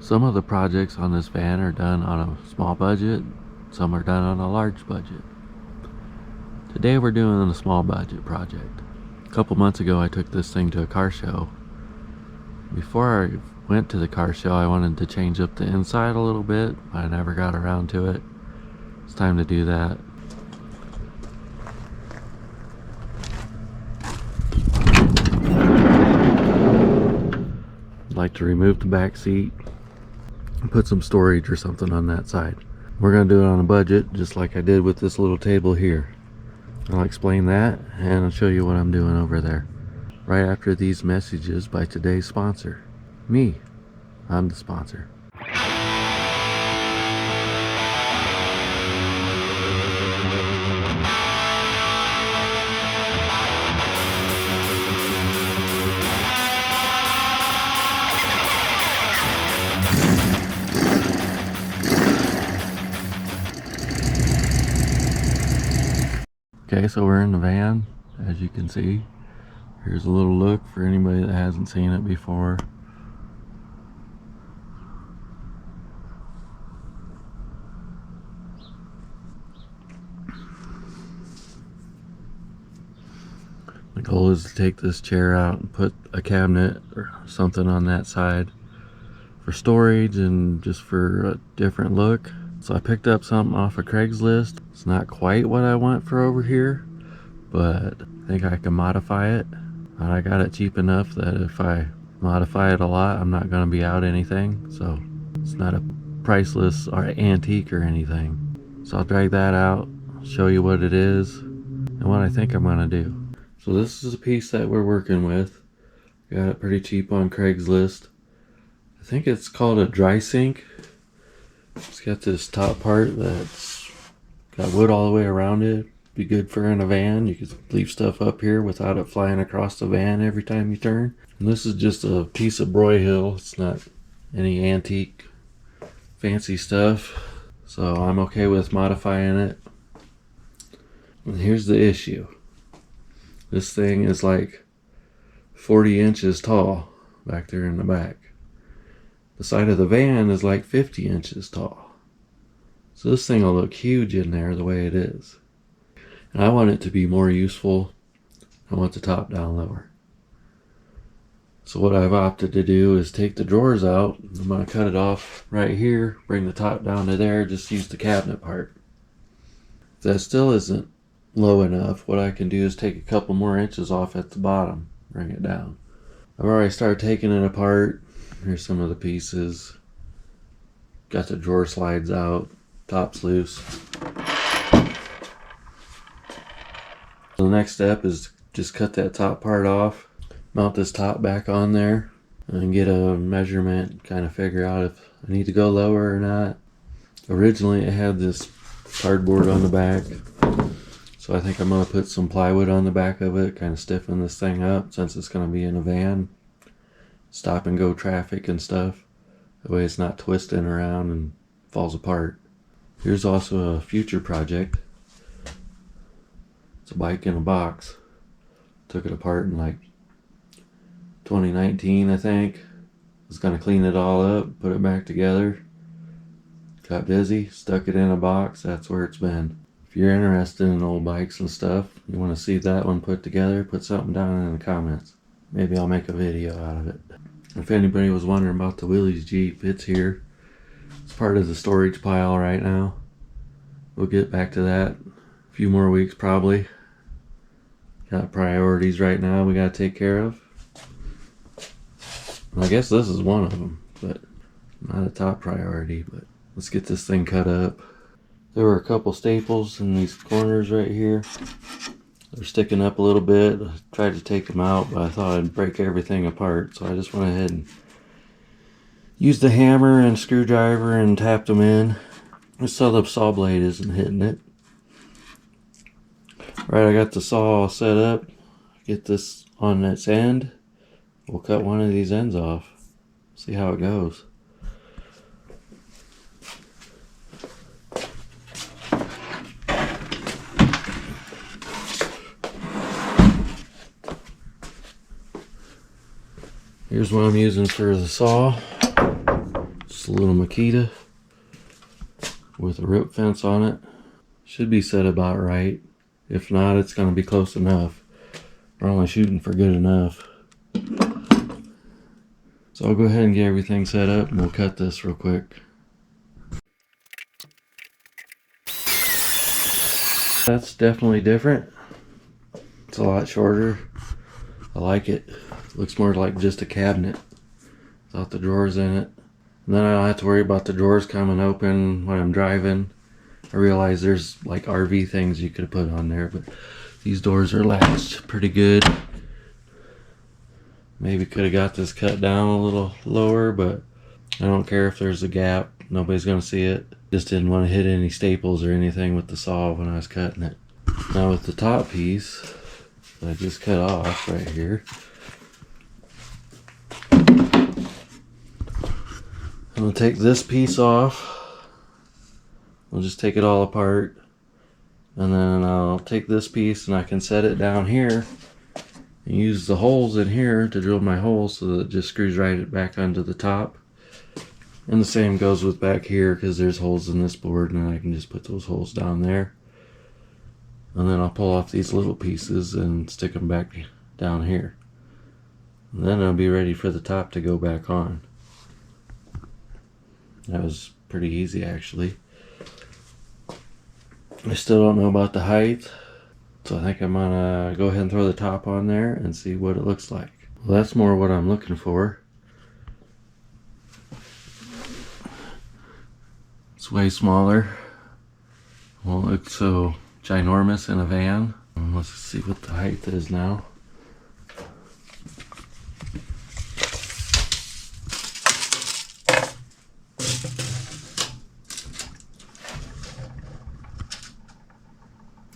Some of the projects on this van are done on a small budget, some are done on a large budget. Today we're doing a small budget project. A couple months ago I took this thing to a car show. Before I went to the car show I wanted to change up the inside a little bit, but I never got around to it. It's time to do that. I'd like to remove the back seat and put some storage or something on that side. We're going to do it on a budget, just like I did with this little table here. I'll explain that and I'll show you what I'm doing over there right after these messages by today's sponsor. Me. I'm the sponsor. Okay, so we're in the van, as you can see. Here's a little look for anybody that hasn't seen it before. The goal is to take this chair out and put a cabinet or something on that side for storage and just for a different look. So I picked up something off of Craigslist. It's not quite what I want for over here, but I think I can modify it. I got it cheap enough that if I modify it a lot, I'm not going to be out anything. So it's not a priceless or antique or anything. So I'll drag that out, show you what it is and what I think I'm going to do. So this is a piece that we're working with. Got it pretty cheap on Craigslist. I think it's called a dry sink. It's got this top part that's got wood all the way around it. Be good for in a van. You could leave stuff up here without it flying across the van every time you turn. And this is just a piece of Broyhill. It's not any antique fancy stuff. So I'm okay with modifying it. And here's the issue. This thing is like 40 inches tall back there in the back. The side of the van is like 50 inches tall. So this thing will look huge in there the way it is. And I want it to be more useful. I want the top down lower. So what I've opted to do is take the drawers out. I'm going to cut it off right here, bring the top down to there, just use the cabinet part. If that still isn't low enough, what I can do is take a couple more inches off at the bottom, bring it down. I've already started taking it apart. Here's some of the pieces. Got the drawer slides out, top's loose. So the next step is just cut that top part off, mount this top back on there, and get a measurement, kind of figure out if I need to go lower or not. Originally it had this cardboard on the back, so I think I'm going to put some plywood on the back of it, kind of stiffen this thing up since it's going to be in a van. Stop and go traffic and stuff. That way it's not twisting around and falls apart. Here's also a future project. It's a bike in a box. Took it apart in like 2019, I think. Was gonna clean it all up, put it back together. Got busy, stuck it in a box. That's where it's been. If you're interested in old bikes and stuff, you want to see that one put together, put something down in the comments. Maybe I'll make a video out of it. If anybody was wondering about the Willys Jeep, it's here. It's part of the storage pile right now. We'll get back to that a few more weeks probably. Got priorities right now we got to take care of. I guess this is one of them, but not a top priority. But let's get this thing cut up. There were a couple staples in these corners right here. They're sticking up a little bit. I tried to take them out, but I thought I'd break everything apart. So I just went ahead and used the hammer and screwdriver and tapped them in. Just so the saw blade isn't hitting it. Alright, I got the saw all set up. Get this on its end. We'll cut one of these ends off. See how it goes. Here's what I'm using for the saw. Just a little Makita with a rope fence on it. Should be set about right. If not, it's going to be close enough. We're only shooting for good enough. So I'll go ahead and get everything set up and we'll cut this real quick. That's definitely different. It's a lot shorter. I like it. Looks more like just a cabinet without the drawers in it. And then I don't have to worry about the drawers coming open when I'm driving. I realize there's like RV things you could put on there, but these doors are latched pretty good. Maybe could have got this cut down a little lower, but I don't care if there's a gap. Nobody's gonna see it. Just didn't want to hit any staples or anything with the saw when I was cutting it. Now with the top piece that I just cut off right here, I'm gonna take this piece off. We'll just take it all apart, and then I'll take this piece and I can set it down here and use the holes in here to drill my holes so that it just screws right back onto the top. And the same goes with back here because there's holes in this board, and I can just put those holes down there. And then I'll pull off these little pieces and stick them back down here. And then I'll be ready for the top to go back on. That was pretty easy actually. I still don't know about the height, so I think I'm gonna go ahead and throw the top on there and see what it looks like. Well, that's more what I'm looking for. It's way smaller. Won't look so ginormous in a van. Let's see what the height is now.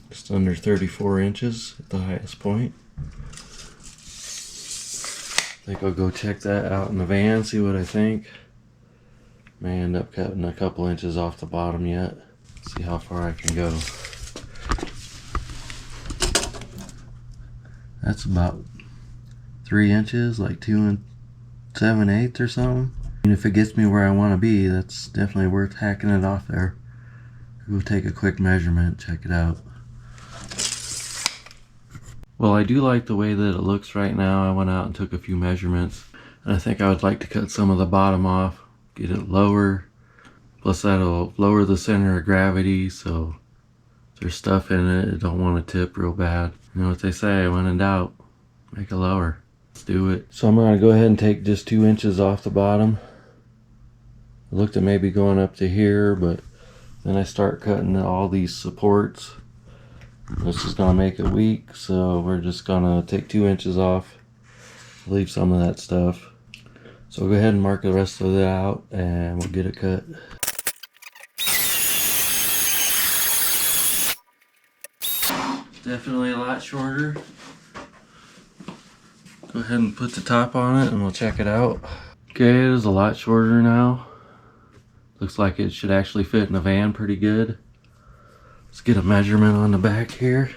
Just under 34 inches at the highest point. I think I'll go check that out in the van, see what I think. May end up cutting a couple inches off the bottom yet. See how far I can go. That's about 3 inches, like 2 7/8 or something. And if it gets me where I want to be, that's definitely worth hacking it off there. We'll take a quick measurement, check it out. Well, I do like the way that it looks right now. I went out and took a few measurements, and I think I would like to cut some of the bottom off, get it lower. Plus that'll lower the center of gravity, so if there's stuff in it, it don't want to tip real bad. You know what they say, when in doubt, make it lower. Let's do it. So I'm going to go ahead and take just 2 inches off the bottom. I looked at maybe going up to here, but then I start cutting all these supports. This is going to make it weak, so we're just going to take 2 inches off, leave some of that stuff. So we'll go ahead and mark the rest of it out and we'll get it cut. Definitely a lot shorter. Go ahead and put the top on it and we'll check it out. Okay, it is a lot shorter now. Looks like it should actually fit in the van pretty good. Let's get a measurement on the back here.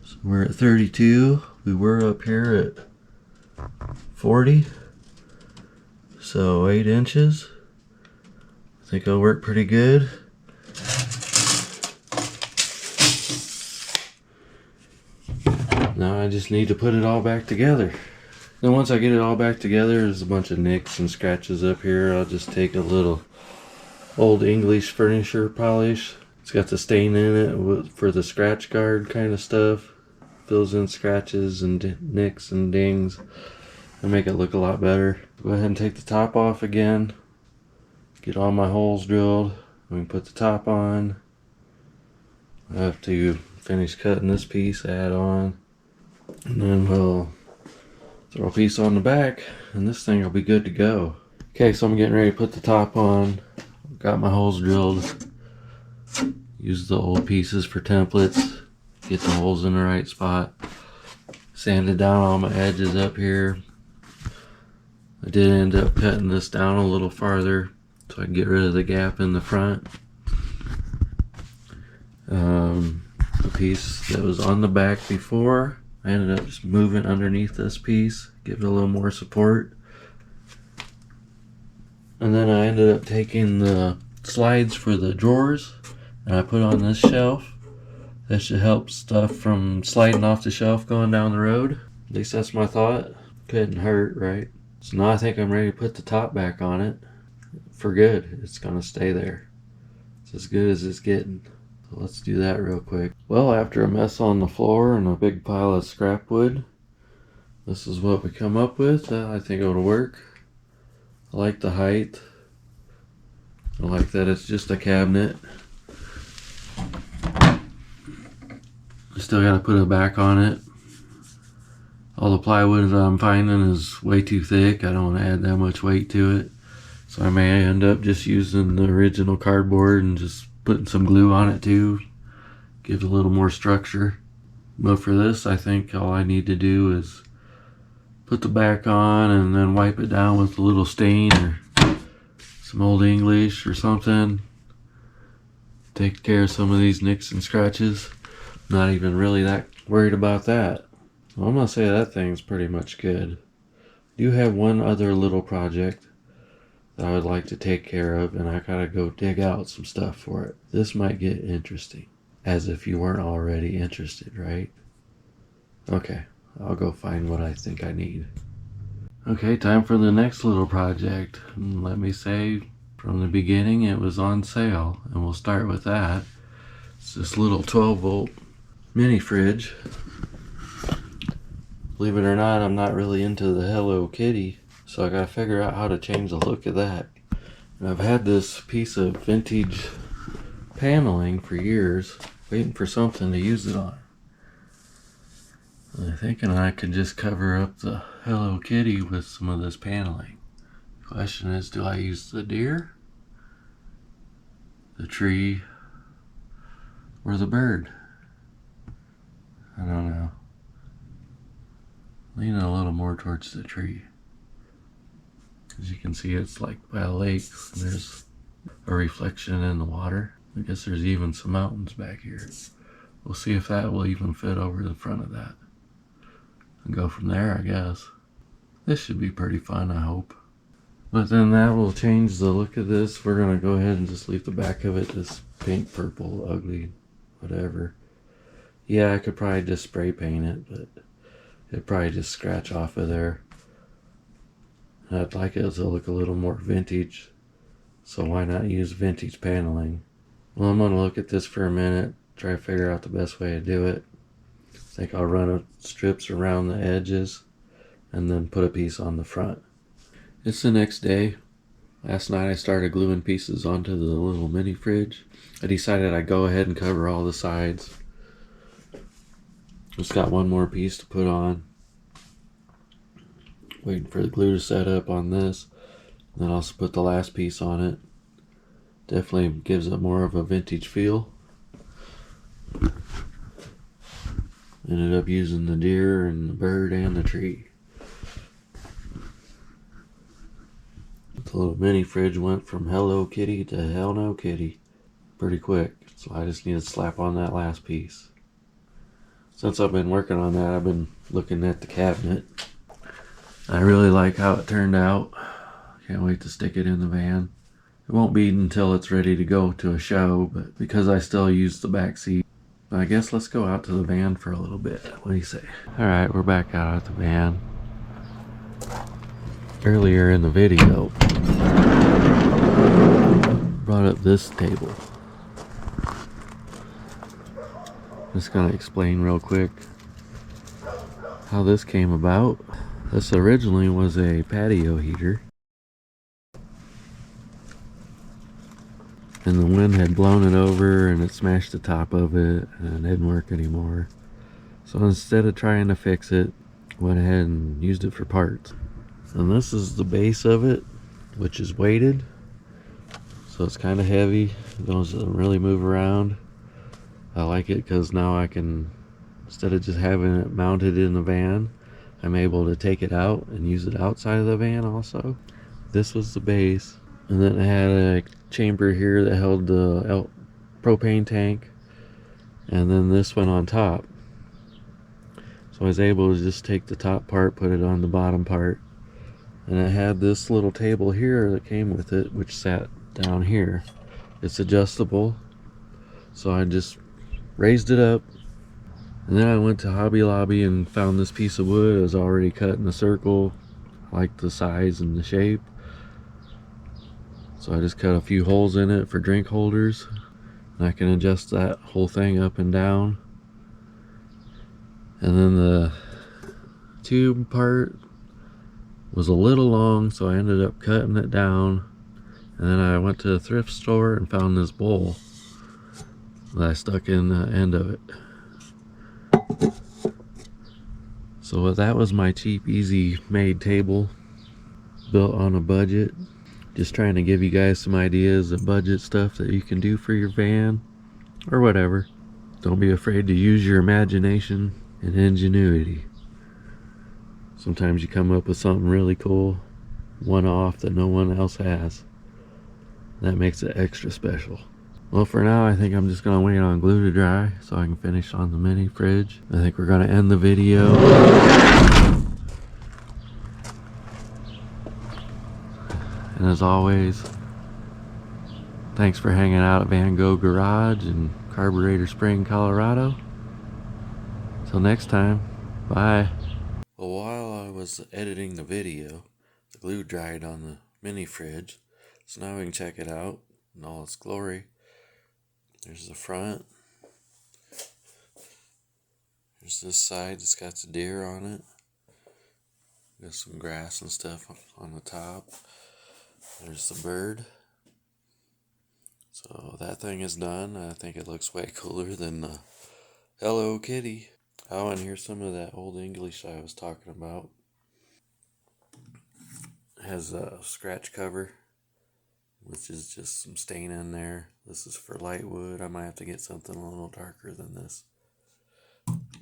So we're at 32. We were up here at 40. So 8 inches. I think it'll work pretty good. Now I just need to put it all back together. Then once I get it all back together, there's a bunch of nicks and scratches up here. I'll just take a little old English furniture polish. It's got the stain in it for the scratch guard kind of stuff. Fills in scratches and nicks and dings and make it look a lot better. Go ahead and take the top off again. Get all my holes drilled. We can put the top on. I have to finish cutting this piece, add on, and then we'll throw a piece on the back and this thing will be good to go. Okay, so I'm getting ready to put the top on. Got my holes drilled. Use the old pieces for templates. Get the holes in the right spot. Sanded down all my edges up here. I did end up cutting this down a little farther so I can get rid of the gap in the front. The piece that was on the back before I ended up just moving underneath this piece, give it a little more support. And then I ended up taking the slides for the drawers and I put on this shelf. That should help stuff from sliding off the shelf going down the road. At least that's my thought. Couldn't hurt, right? So now I think I'm ready to put the top back on it for good. It's gonna stay there. It's as good as it's getting. So let's do that real quick. Well, after a mess on the floor and a big pile of scrap wood, this is what we come up with. I think it'll work. I like the height. I like that it's just a cabinet. I still gotta put it back on it. All the plywood that I'm finding is way too thick. I don't want to add that much weight to it. So I may end up just using the original cardboard and just putting some glue on it too. Give it a little more structure. But for this, I think all I need to do is put the back on and then wipe it down with a little stain or some Old English or something. Take care of some of these nicks and scratches. Not even really that worried about that. So I'm gonna say that thing's pretty much good. I do have one other little project that I would like to take care of, and I gotta go dig out some stuff for it. This might get interesting. As if you weren't already interested, right? Okay, I'll go find what I think I need. Okay, time for the next little project. Let me say, from the beginning it was on sale, and we'll start with that. It's this little 12-volt mini fridge. Believe it or not, I'm not really into the Hello Kitty, so I gotta figure out how to change the look of that. And I've had this piece of vintage paneling for years, waiting for something to use it on. I'm thinking I could just cover up the Hello Kitty with some of this paneling. The question is, do I use the deer, the tree, or the bird? I don't know. Leaning a little more towards the tree. As you can see, it's like by a lake, and there's a reflection in the water. I guess there's even some mountains back here. We'll see if that will even fit over the front of that. And go from there, I guess. This should be pretty fun, I hope. But then that will change the look of this. We're gonna go ahead and just leave the back of it this pink, purple, ugly, whatever. Yeah, I could probably just spray paint it, but it'd probably just scratch off of there. I'd like it to look a little more vintage, so why not use vintage paneling? Well, I'm gonna look at this for a minute, try to figure out the best way to do it. I think I'll run strips around the edges and then put a piece on the front. It's the next day. Last night I started gluing pieces onto the little mini fridge. I decided I'd go ahead and cover all the sides. Just got one more piece to put on. Waiting for the glue to set up on this. Then I'll put the last piece on it. Definitely gives it more of a vintage feel. Ended up using the deer and the bird and the tree. The little mini fridge went from Hello Kitty to Hell No Kitty pretty quick. So I just need to slap on that last piece. Since I've been working on that, I've been looking at the cabinet. I really like how it turned out. Can't wait to stick it in the van. It won't be until it's ready to go to a show, but because I still use the back seat, I guess let's go out to the van for a little bit. What do you say? Alright, we're back out at the van. Earlier in the video, brought up this table. Just gonna explain real quick how this came about. This originally was a patio heater, and the wind had blown it over and it smashed the top of it and it didn't work anymore. So instead of trying to fix it, went ahead and used it for parts. And this is the base of it, which is weighted, so it's kind of heavy. It doesn't really move around. I like it because now I can, instead of just having it mounted in the van, I'm able to take it out and use it outside of the van also. This was the base, and then it had a chamber here that held the propane tank, and then this went on top. So I was able to just take the top part, put it on the bottom part. And I had this little table here that came with it, which sat down here. It's adjustable. So I just raised it up. And then I went to Hobby Lobby and found this piece of wood. It was already cut in a circle. I liked the size and the shape. So I just cut a few holes in it for drink holders. And I can adjust that whole thing up and down. And then the tube part was a little long, so I ended up cutting it down. And then I went to a thrift store and found this bowl that I stuck in the end of it. So that was my cheap, easy made table, built on a budget. Just trying to give you guys some ideas of budget stuff that you can do for your van or whatever. Don't be afraid to use your imagination and ingenuity. Sometimes you come up with something really cool, one-off that no one else has. That makes it extra special. Well, for now, I think I'm just gonna wait on glue to dry so I can finish on the mini fridge. I think we're gonna end the video. And as always, thanks for hanging out at Van Gogh Garage in Carburetor Spring, Colorado. Till next time, bye. Well, while I was editing the video, the glue dried on the mini fridge, so now we can check it out in all its glory. There's the front. There's this side that's got the deer on it. There's some grass and stuff on the top. There's the bird. So that thing is done. I think it looks way cooler than the Hello Kitty. Oh, and here's some of that old English I was talking about. It has a scratch cover, which is just some stain in there. This is for light wood. I might have to get something a little darker than this.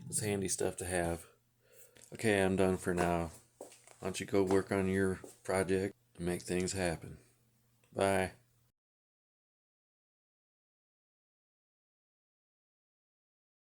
It's handy stuff to have. Okay, I'm done for now. Why don't you go work on your project and make things happen. Bye.